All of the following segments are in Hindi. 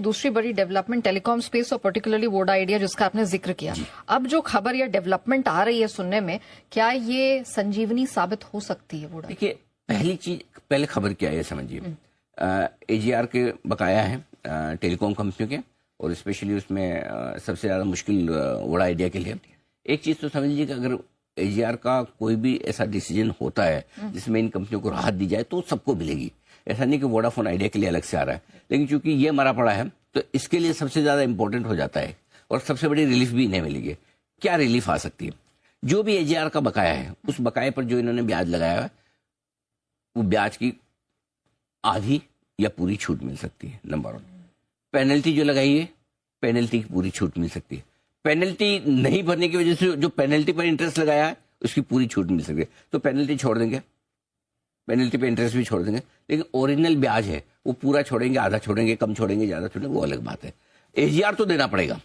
दूसरी बड़ी डेवलपमेंट टेलीकॉम स्पेस और पर्टिकुलरली वोडा आइडिया जिसका आपने जिक्र किया, अब जो खबर या डेवलपमेंट आ रही है सुनने में, क्या ये संजीवनी साबित हो सकती है वोडा? देखिए, पहली चीज, पहले खबर क्या है समझिए। एजीआर के बकाया है टेलीकॉम कंपनियों के, और स्पेशली उसमें सबसे ज्यादा मुश्किल वोडा आइडिया के लिए। एक चीज तो समझ लीजिए कि अगर एजीआर का कोई भी ऐसा डिसीजन होता है जिसमें इन कंपनियों को राहत दी जाए तो सबको मिलेगी। ऐसा नहीं कि वोडाफोन आइडिया के लिए अलग से आ रहा है, लेकिन चूंकि ये मरा पड़ा है तो इसके लिए सबसे ज्यादा इंपॉर्टेंट हो जाता है, और सबसे बड़ी रिलीफ भी इन्हें मिलेगी। क्या रिलीफ आ सकती है? जो भी एजीआर का बकाया है, उस बकाये पर जो इन्होंने ब्याज लगाया है, वो ब्याज की आधी या पूरी छूट मिल सकती है। नंबर 1। पेनल्टी जो लगाई है, पेनल्टी की पूरी छूट मिल सकती है। पेनल्टी नहीं भरने की वजह से जो पेनल्टी पर इंटरेस्ट लगाया है, उसकी पूरी छूट मिल सकती है। तो पेनल्टी छोड़ देंगे, पेनल्टी पे इंटरेस्ट भी छोड़ देंगे, लेकिन ओरिजिनल ब्याज है वो पूरा छोड़ेंगे, आधा छोड़ेंगे, कम छोड़ेंगे, ज्यादा छोड़ेंगे, वो अलग बात है। एजीआर तो देना पड़ेगा,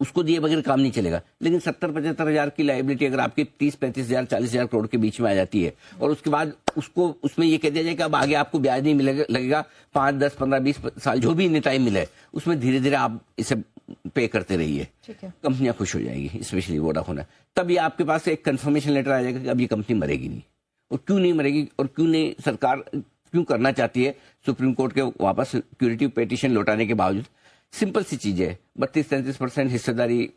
उसको दिए बगैर काम नहीं चलेगा। लेकिन 70-75 हजार की लायबिलिटी अगर आपकी 30-35 हजार 40 हजार करोड़ के बीच में आ जाती है, और उसके बाद उसको उसमें ये कह दिया जाए कि अब आगे आपको ब्याज नहीं मिलेगा, लगेगा 5, 10, 15, 20 साल जो भी इन्हें टाइम मिले, उसमें धीरे धीरे आप इसे पे करते रहिए, कंपनियां खुश हो जाएगी, स्पेशली वोडाफोन है। तब ये आपके पास एक कंफर्मेशन लेटर आ जाएगा कि अब ये कंपनी मरेगी नहीं। और क्यों नहीं मरेगी, और क्यों नहीं सरकार क्यों करना चाहती है सुप्रीम कोर्ट के वापस सिक्योरिटी पिटीशन लौटाने के बावजूद? सिंपल सी चीज है, 32-33% हिस्सेदारी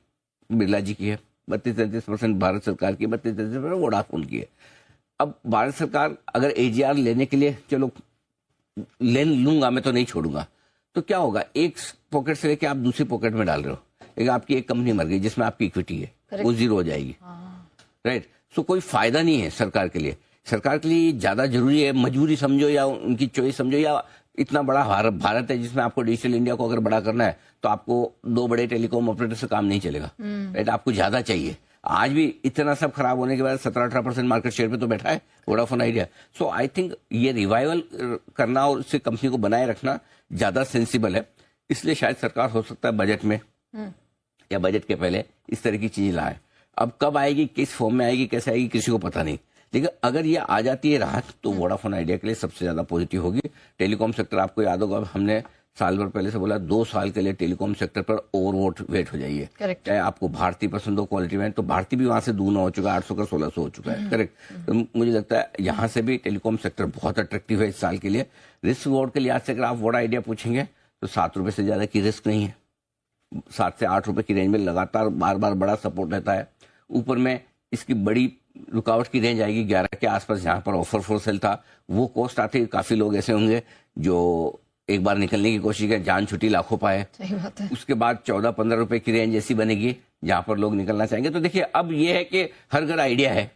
बिरला जी की है, 32-33% भारत सरकार की, 32-33% वोडाफोन की है। अब भारत सरकार अगर एजीआर लेने के लिए, चलो ले लूंगा मैं तो नहीं छोड़ूंगा, तो क्या होगा? एक पॉकेट से लेके आप दूसरी पॉकेट में डाल रहे हो, लेकिन आपकी एक कंपनी मर गई जिसमें आपकी इक्विटी है, वो जीरो हो जाएगी। राइट। सो कोई फायदा नहीं है सरकार के लिए। सरकार के लिए ज्यादा जरूरी है, मजबूरी समझो या उनकी चॉइस समझो, या इतना बड़ा भारत है जिसमें आपको डिजिटल इंडिया को अगर बड़ा करना है तो आपको 2 बड़े टेलीकॉम ऑपरेटर से काम नहीं चलेगा। राइट। आपको ज्यादा चाहिए। आज भी इतना सब खराब होने के बाद 17-18% मार्केट शेयर पे तो बैठा है Vodafone idea. So I think ये रिवाइवल करना और उससे कंपनी को बनाए रखना ज्यादा सेंसिबल है। इसलिए शायद सरकार हो सकता है बजट में या बजट के पहले इस तरह की चीज लाए। अब कब आएगी, किस फॉर्म में आएगी, कैसे आएगी, किसी को पता नहीं, लेकिन अगर ये आ जाती है राहत तो वोडाफोन आइडिया के लिए सबसे ज्यादा पॉजिटिव होगी। टेलीकॉम सेक्टर, आपको याद होगा हमने साल भर पहले से बोला 2 साल के लिए टेलीकॉम सेक्टर पर ओवर वेट हो जाइए। चाहे आपको भारती पसंद हो, क्वालिटी में, तो भारती भी वहां से दूना हो चुका है, 800 का 1600 हो चुका है। करेक्ट। तो मुझे लगता है यहाँ से भी टेलीकॉम सेक्टर बहुत अट्रैक्टिव है इस साल के लिए। रिस्क रिवॉर्ड के लिहाज से अगर आप वोडा आइडिया पूछेंगे तो 7 रुपए से ज्यादा की रिस्क नहीं है। 7 से 8 रुपए की रेंज में लगातार बार बार बड़ा सपोर्ट रहता है। ऊपर में इसकी बड़ी रुकावट की रेंज आएगी 11 के आसपास, जहां पर ऑफर फॉर सेल था वो कॉस्ट आती। काफी लोग ऐसे होंगे जो एक बार निकलने की कोशिश करें, जान छुट्टी लाखों पाए। सही बात है। उसके बाद 14-15 रुपए की रेंज ऐसी बनेगी जहां पर लोग निकलना चाहेंगे। तो देखिए, अब ये है कि हर घर आइडिया है।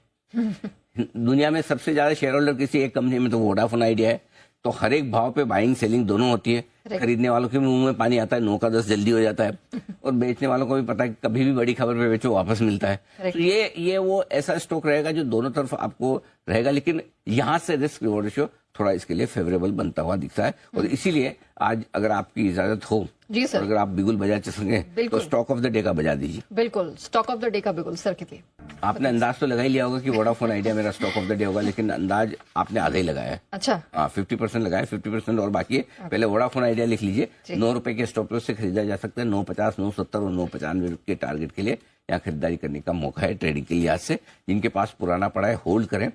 दुनिया में सबसे ज्यादा शेयर होल्डर किसी एक कंपनी में तो वोडाफोन आइडिया है। तो हर एक भाव पे बाइंग सेलिंग दोनों होती है। खरीदने वालों के मुंह में पानी आता है, 9 का 10 जल्दी हो जाता है, और बेचने वालों को भी पता है कि कभी भी बड़ी खबर पे बेचो वापस मिलता है। तो ये वो ऐसा स्टॉक रहेगा जो दोनों तरफ आपको रहेगा, लेकिन यहाँ से रिस्क रिवॉर्ड रेशियो थोड़ा इसके लिए फेवरेबल बनता हुआ दिखता है। और इसीलिए आज अगर आपकी इजाजत हो जी सर, अगर आप बिगुल बजा सकें तो स्टॉक ऑफ द डे का बजा दीजिए। बिल्कुल, स्टॉक ऑफ द डे का बिगुल सर के लिए आपने अंदाज तो लगा ही लिया होगा कि वोडाफोन आइडिया मेरा स्टॉक ऑफ द डे होगा, लेकिन अंदाज आपने आधा ही लगाया है। अच्छा। 50% लगाया, 50% और बाकी है। पहले वोडाफोन आइडिया लिख लीजिए। 9 रुपए के स्टॉप लॉस से खरीदा जा सकता है। 9.50, 9.70 और 9.95 के टारगेट के लिए यहाँ खरीदारी करने का मौका है ट्रेडिंग के लिहाज से। जिनके पास पुराना पड़ा है होल्ड करें।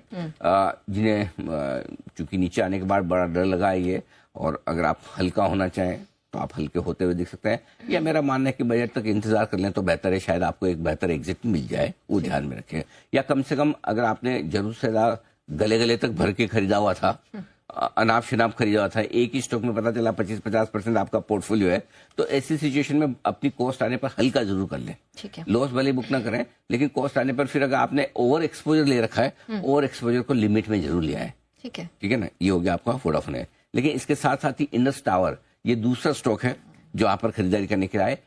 जिन्हें चूंकि नीचे आने के बाद बड़ा डर लगा है ये, और अगर आप हल्का होना चाहें तो आप हल्के होते हुए दिख सकते हैं, या मेरा मानना है कि बजट तक इंतजार कर लें तो बेहतर है। शायद आपको एक बेहतर एग्जिट मिल जाए, वो ध्यान में रखें। या कम से कम अगर आपने जरूरत से ज्यादा गले गले तक भर के खरीदा हुआ था, अनाप शनाप खरीदा हुआ था, एक ही स्टॉक में पता चला 25-50% आपका पोर्टफोलियो है, तो ऐसी सिचुएशन में अपनी कॉस्ट आने पर हल्का जरूर कर लें। ठीक है। लॉस भले बुक ना करें, लेकिन कॉस्ट आने पर फिर अगर आपने ओवर एक्सपोजर ले रखा है, ओवर एक्सपोजर को लिमिट में जरूर लिया है। ठीक है। ठीक है ना। ये हो गया आपका वोडाफोन है। लेकिन इसके साथ साथ ही इंडस टावर, ये दूसरा स्टॉक है जो आप पर खरीदारी करने के लिए आए।